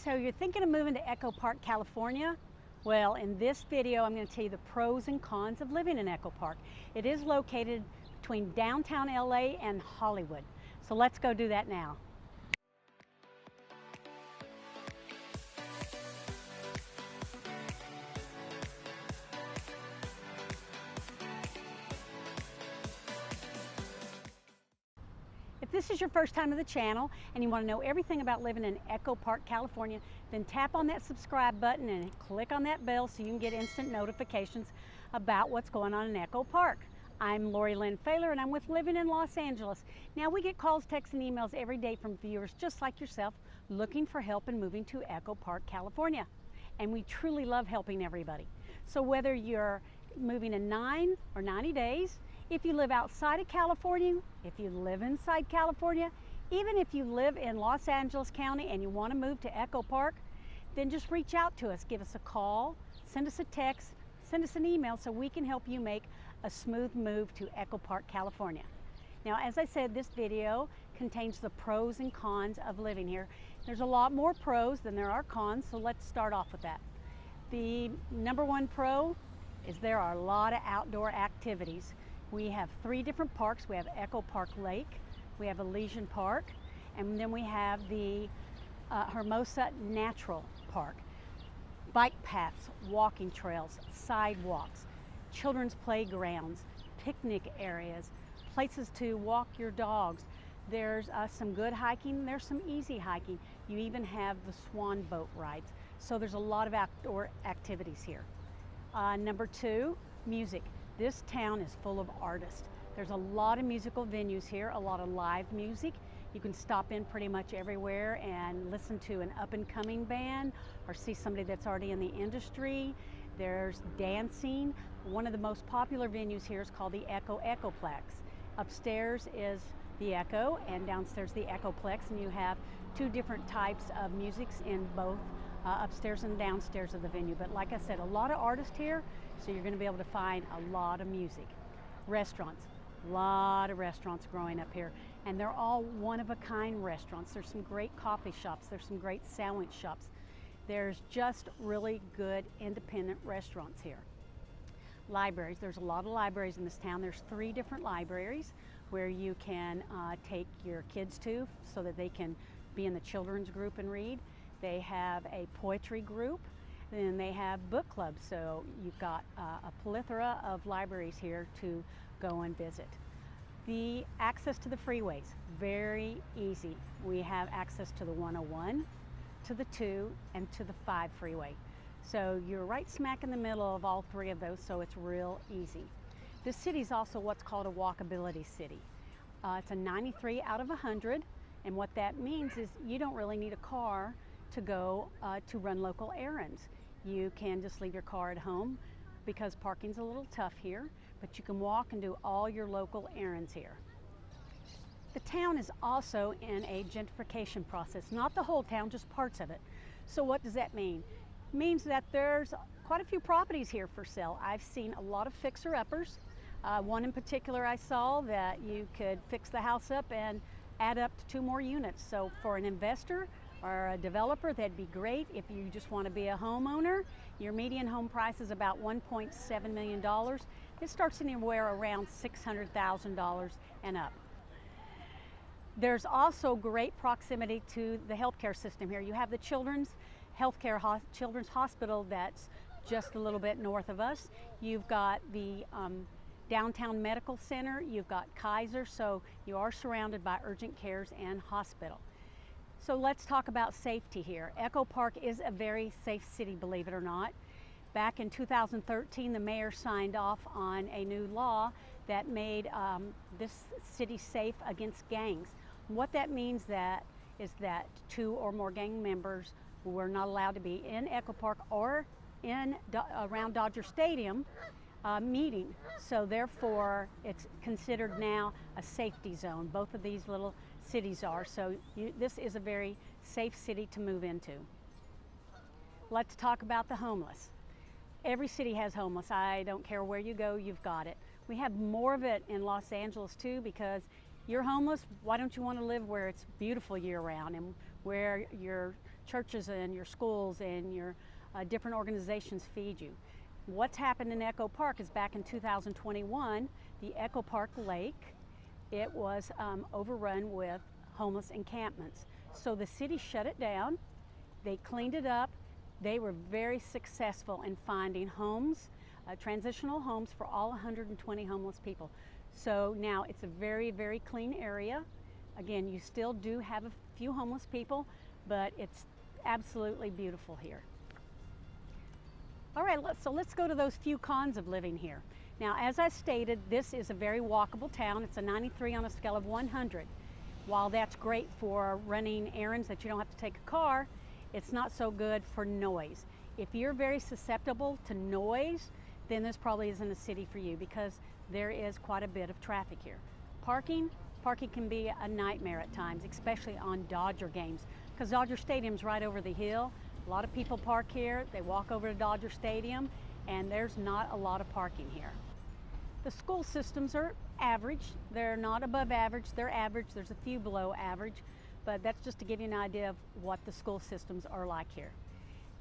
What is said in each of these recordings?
So you're thinking of moving to Echo Park, California? Well, in this video, I'm going to tell you the pros and cons of living in Echo Park. It is located between downtown LA and Hollywood. So let's go do that now. If this is your first time to the channel and you want to know everything about living in Echo Park, California, then tap on that subscribe button and click on that bell so you can get instant notifications about what's going on in Echo Park. I'm Lori Lynn Failer and I'm with Living in Los Angeles. Now we get calls, texts, and emails every day from viewers just like yourself looking for help in moving to Echo Park, California. And we truly love helping everybody. So whether you're moving in 9 or 90 days, if you live outside of California, if you live inside California, even if you live in Los Angeles County and you want to move to Echo Park, then just reach out to us. Give us a call, send us a text, send us an email so we can help you make a smooth move to Echo Park, California. Now, as I said, this video contains the pros and cons of living here. There's a lot more pros than there are cons, so let's start off with that. The number one pro is there are a lot of outdoor activities. We have 3 different parks. We have Echo Park Lake, we have Elysian Park, and then we have the Hermosa Natural Park. Bike paths, walking trails, sidewalks, children's playgrounds, picnic areas, places to walk your dogs. There's some good hiking, there's some easy hiking. You even have the swan boat rides. So there's a lot of outdoor activities here. Number 2, music. This town is full of artists. There's a lot of musical venues here, a lot of live music. You can stop in pretty much everywhere and listen to an up-and-coming band or see somebody that's already in the industry. There's dancing. One of the most popular venues here is called the Echoplex. Upstairs is the Echo and downstairs the Echoplex, and you have 2 different types of musics in both upstairs and downstairs of the venue. But like I said, a lot of artists here, so you're going to be able to find a lot of music. Restaurants, a lot of restaurants growing up here, and they're all one-of-a-kind restaurants. There's some great coffee shops, there's some great sandwich shops. There's just really good independent restaurants here. Libraries, there's a lot of libraries in this town. There's 3 different libraries where you can take your kids to so that they can be in the children's group and read. They have a poetry group, and they have book clubs, so you've got a plethora of libraries here to go and visit. The access to the freeways, very easy. We have access to the 101, to the 2, and to the 5 freeway. So you're right smack in the middle of all 3 of those, so it's real easy. This city is also what's called a walkability city. It's a 93 out of 100, and what that means is you don't really need a car to go to run local errands. You can just leave your car at home because parking's a little tough here, but you can walk and do all your local errands here. The town is also in a gentrification process, not the whole town, just parts of it. So what does that mean? It means that there's quite a few properties here for sale. I've seen a lot of fixer-uppers. One in particular I saw that you could fix the house up and add up to 2 more units. So for an investor or a developer, that'd be great. If you just want to be a homeowner, your median home price is about $1.7 million. It starts anywhere around $600,000 and up. There's also great proximity to the healthcare system here. You have the Children's Hospital that's just a little bit north of us. You've got the Downtown Medical Center, you've got Kaiser, so you are surrounded by urgent cares and hospital. So let's talk about safety here. Echo Park is a very safe city, believe it or not. Back in 2013, the mayor signed off on a new law that made this city safe against gangs. What that means is that 2 or more gang members were not allowed to be in Echo Park or around Dodger Stadium meeting. So therefore, it's considered now a safety zone. Both of these little cities are. So this is a very safe city to move into. Let's talk about the homeless. Every city has homeless. I don't care where you go, you've got it. We have more of it in Los Angeles too, because you're homeless, why don't you want to live where it's beautiful year round and where you're churches and your schools and your different organizations feed you. What's happened in Echo Park is back in 2021, the Echo Park Lake, it was overrun with homeless encampments. So the city shut it down, they cleaned it up, they were very successful in finding homes, transitional homes for all 120 homeless people. So now it's a very, very clean area. Again, you still do have a few homeless people, but it's absolutely beautiful here. All right, so let's go to those few cons of living here. Now, as I stated, this is a very walkable town. It's a 93 on a scale of 100. While that's great for running errands that you don't have to take a car, it's not so good for noise. If you're very susceptible to noise, then this probably isn't a city for you because there is quite a bit of traffic here. Parking can be a nightmare at times, especially on Dodger games, because Dodger Stadium's right over the hill. A lot of people park here, they walk over to Dodger Stadium, and there's not a lot of parking here. The school systems are average. They're not above average, they're average. There's a few below average, but that's just to give you an idea of what the school systems are like here.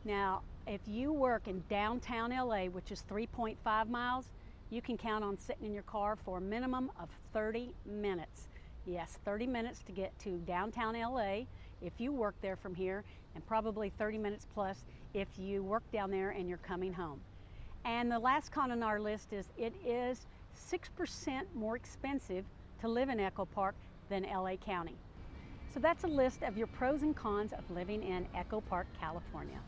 Now, if you work in downtown LA, which is 3.5 miles, you can count on sitting in your car for a minimum of 30 minutes. Yes, 30 minutes to get to downtown LA if you work there from here, and probably 30 minutes plus if you work down there and you're coming home. And the last con on our list is it is 6% more expensive to live in Echo Park than LA County. So that's a list of your pros and cons of living in Echo Park, California.